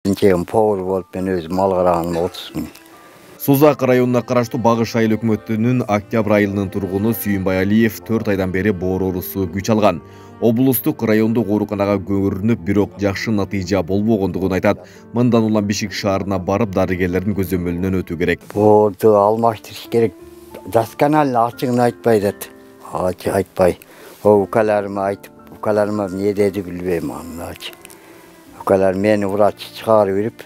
Инчегим повар болуп мен өзүм алгараным 30 000. Созак районуна караштуу Багыш айыл өкмөтүнүн октябрь айылынын тургуну Сүйүнбай Алиев 4 айдан бери боор оорусу күч алган. Облустук райондук ооруканага көңүрүнүп, бирок жакшы натыйжа болбогондугун айтат. Мындан улам Бишкек шаарына барып, дарыгерлердин көзөмөлүнөн өтүү керек. Боорду алмаштырыш керек. Досконально ачыгын айтпай дет. Айтпай. Укаларыма айтып, укаларыма не деди билбейм анчы. Укалар мени врач чыгарып берип,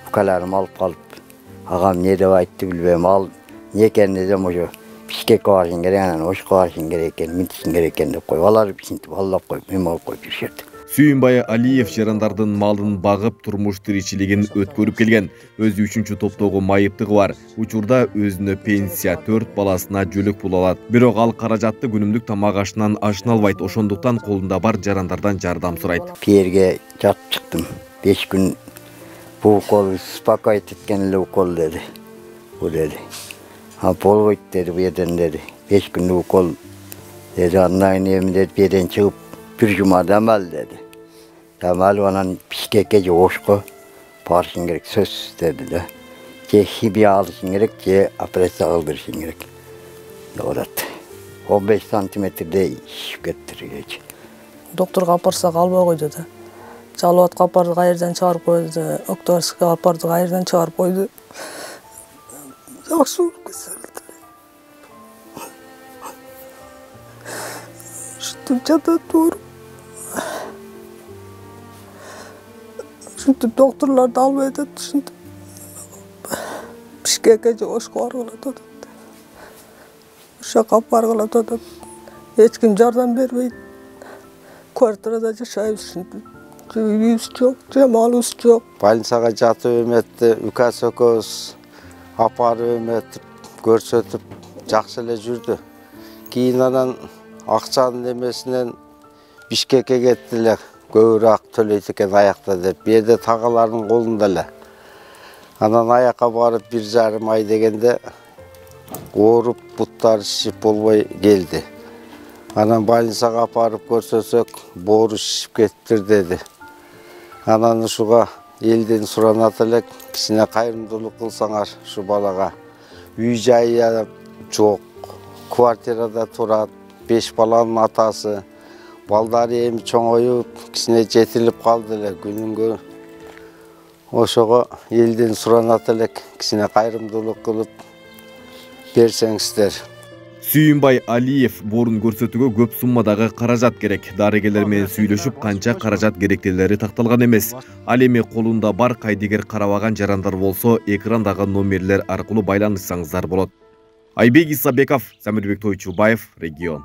укаларым алып калып. Ağam ne de aytты bilbeyim, al ne eкен desem oşo Bişkek'e barışın gerek, oşuğa barışın gereken, mintisin gereken dep koyup, alar bişintip, allap koyup, mem alıp koyup yürüşerdi. Сүйүнбай Алиев жарандардын малын багып, турмуш тиричилигин өткөрүп келген. Өзү 3-чү топтогу майыптыгы бар. Учурда өзүнө пенсия, 4 баласына жөлөк пул алат. Бирок ал каражатты күнүмдүк тамак ашынан ашына албайт. Ошондуктан колунда бар жарандардан жардам сурайт. Перге жатып чыктым. 5 gün bu kol spakayt etkenle ukol dedi. Bu dedi. Ha bolboyt dedi bu yerden dedi. 5 gün ukol dedi. Anlayın evim dedi. Bir yerden çıkıp bir cuma demal dedi. Demal olan Bişkek'e hoşku barışın gerek söz dedi de. Ce hibi alışın gerek, ce apresa aldırışın gerek. Doğrat. 15 santimetrede iş getiriyor. Doktorga aparsak alba koydu da. Çalıvatqa apardık, ayerden çağırıp koydu. Oktorsk'a apardık, ayerden çağırıp koydu. Yaxşı olup kesildi. Şimdi çatıda durup. Şimdi doktorlar da almaydı. Şimdi Bişkek'e hoşku argıladı. Uşağa argıladı. Hiç kim yardım vermeydi. Kvartirada yaşayız şimdi. Yüz çok, cemalız çok. Больницага жатып эметти, үка сөкөбүз апарып эметип, көрсөтүп, жакшы эле жүрдү. Кийин анан акчанын эмесинен Бишкекке кетти эле, көбүрөөк төлөйт экен аякта деп. Бу жерде тагалардын колунда эле. Анан аякка барып 1,5 ай дегенде ооруп, буттары шишип болбой келди. Анан больницага апарып көрсөсөк, боору шишип кетиптир деди. Анан ушуга элден суранат элек, кичине кайрымдуулук кылсаңар ушу балага. Үй жайы жок, квартирада турат, 5 баланын атасы. Балдары эми чоңоюп, кичине жетилип калды эле күнүнгө. Ошого элден суранат элек, кичине кайрымдуулук кылып берсеңиздер. Сүйүнбай Алиев боорун көрсөтүүгө көп суммадагы каражат керек. Дарыгерлер менен сүйлөшүп, канча каражат керектелери такталган эмес. Ал эми колунда бар кайдыгер карабаган жарандар болсо, экрандагы номерлер аркылуу байланышсаңыздар болот. Айбек Исабеков, Самирбек Тойчубаев, Регион.